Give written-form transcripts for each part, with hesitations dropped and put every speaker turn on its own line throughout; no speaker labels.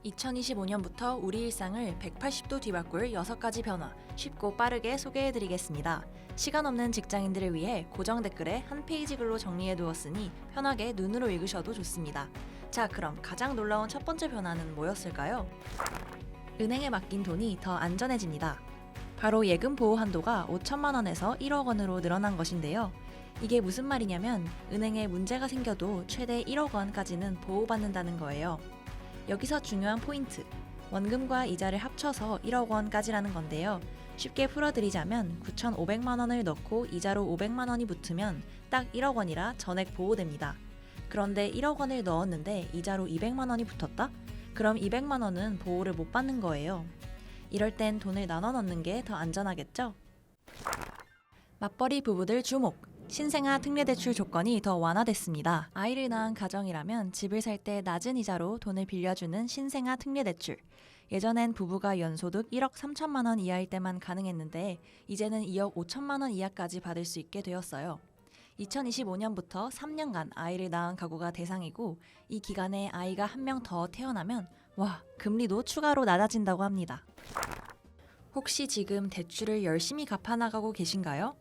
2025년부터 우리 일상을 180도 뒤바꿀 6가지 변화, 쉽고 빠르게 소개해드리겠습니다. 시간 없는 직장인들을 위해 고정 댓글에 한 페이지 글로 정리해두었으니 편하게 눈으로 읽으셔도 좋습니다. 자, 그럼 가장 놀라운 첫 번째 변화는 뭐였을까요? 은행에 맡긴 돈이 더 안전해집니다. 바로 예금 보호 한도가 5천만 원에서 1억 원으로 늘어난 것인데요. 이게 무슨 말이냐면 은행에 문제가 생겨도 최대 1억 원까지는 보호받는다는 거예요. 여기서 중요한 포인트, 원금과 이자를 합쳐서 1억 원까지라는 건데요. 쉽게 풀어드리자면 9,500만 원을 넣고 이자로 500만 원이 붙으면 딱 1억 원이라 전액 보호됩니다. 그런데 1억 원을 넣었는데 이자로 200만 원이 붙었다? 그럼 200만 원은 보호를 못 받는 거예요. 이럴 땐 돈을 나눠 넣는 게 더 안전하겠죠? 맞벌이 부부들 주목! 신생아 특례대출 조건이 더 완화됐습니다. 아이를 낳은 가정이라면 집을 살 때 낮은 이자로 돈을 빌려주는 신생아 특례대출. 예전엔 부부가 연소득 1억 3천만 원 이하일 때만 가능했는데 이제는 2억 5천만 원 이하까지 받을 수 있게 되었어요. 2025년부터 3년간 아이를 낳은 가구가 대상이고 이 기간에 아이가 한 명 더 태어나면 금리도 추가로 낮아진다고 합니다. 혹시 지금 대출을 열심히 갚아나가고 계신가요?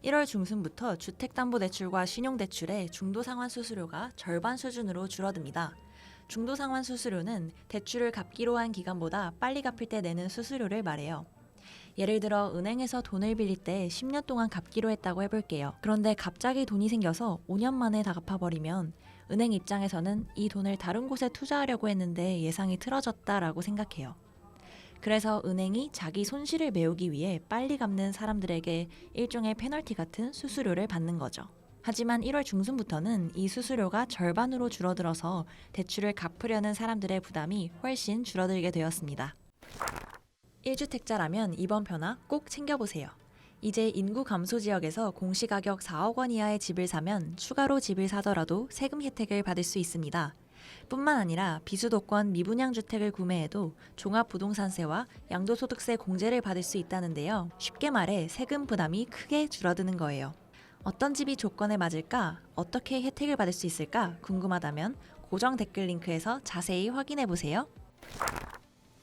1월 중순부터 주택담보대출과 신용대출의 중도상환 수수료가 절반 수준으로 줄어듭니다. 중도상환 수수료는 대출을 갚기로 한 기간보다 빨리 갚을 때 내는 수수료를 말해요. 예를 들어 은행에서 돈을 빌릴 때 10년 동안 갚기로 했다고 해볼게요. 그런데 갑자기 돈이 생겨서 5년 만에 다 갚아버리면 은행 입장에서는 이 돈을 다른 곳에 투자하려고 했는데 예상이 틀어졌다라고 생각해요. 그래서 은행이 자기 손실을 메우기 위해 빨리 갚는 사람들에게 일종의 페널티 같은 수수료를 받는 거죠. 하지만 1월 중순부터는 이 수수료가 절반으로 줄어들어서 대출을 갚으려는 사람들의 부담이 훨씬 줄어들게 되었습니다. 1주택자라면 이번 변화 꼭 챙겨보세요. 이제 인구 감소 지역에서 공시가격 4억 원 이하의 집을 사면 추가로 집을 사더라도 세금 혜택을 받을 수 있습니다. 뿐만 아니라 비수도권 미분양 주택을 구매해도 종합부동산세와 양도소득세 공제를 받을 수 있다는데요. 쉽게 말해 세금 부담이 크게 줄어드는 거예요. 어떤 집이 조건에 맞을까? 어떻게 혜택을 받을 수 있을까? 궁금하다면 고정 댓글 링크에서 자세히 확인해보세요.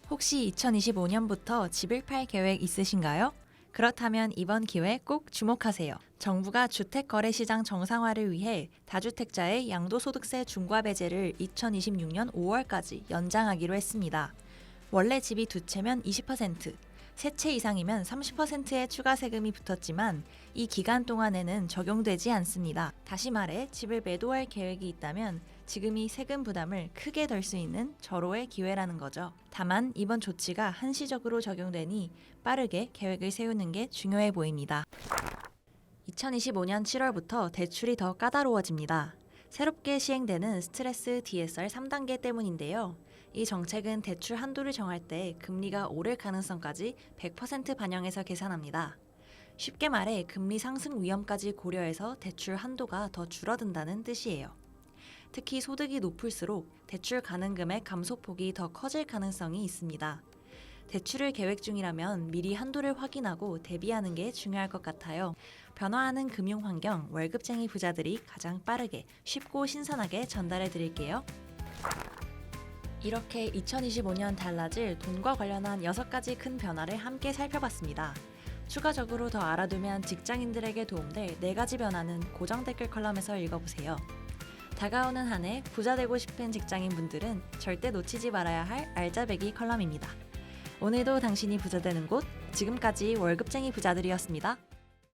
혹시 2025년부터 집을 팔 계획 있으신가요? 그렇다면 이번 기회 꼭 주목하세요. 정부가 주택거래시장 정상화를 위해 다주택자의 양도소득세 중과배제를 2026년 5월까지 연장하기로 했습니다. 원래 집이 두 채면 20%, 세 채 이상이면 30%의 추가 세금이 붙었지만 이 기간 동안에는 적용되지 않습니다. 다시 말해 집을 매도할 계획이 있다면 지금이 세금 부담을 크게 덜 수 있는 절호의 기회라는 거죠. 다만 이번 조치가 한시적으로 적용되니 빠르게 계획을 세우는 게 중요해 보입니다. 2025년 7월부터 대출이 더 까다로워집니다. 새롭게 시행되는 스트레스 DSR 3단계 때문인데요. 이 정책은 대출 한도를 정할 때 금리가 오를 가능성까지 100% 반영해서 계산합니다. 쉽게 말해 금리 상승 위험까지 고려해서 대출 한도가 더 줄어든다는 뜻이에요. 특히 소득이 높을수록 대출 가능 금액 감소폭이 더 커질 가능성이 있습니다. 대출을 계획 중이라면 미리 한도를 확인하고 대비하는 게 중요할 것 같아요. 변화하는 금융 환경, 월급쟁이 부자들이 가장 빠르게, 쉽고 신선하게 전달해 드릴게요. 이렇게 2025년 달라질 돈과 관련한 6가지 큰 변화를 함께 살펴봤습니다. 추가적으로 더 알아두면 직장인들에게 도움될 4가지 변화는 고정 댓글 컬럼에서 읽어보세요. 다가오는 한 해 부자 되고 싶은 직장인 분들은 절대 놓치지 말아야 할 알짜배기 컬럼입니다. 오늘도 당신이 부자 되는 곳, 지금까지 월급쟁이 부자들이었습니다.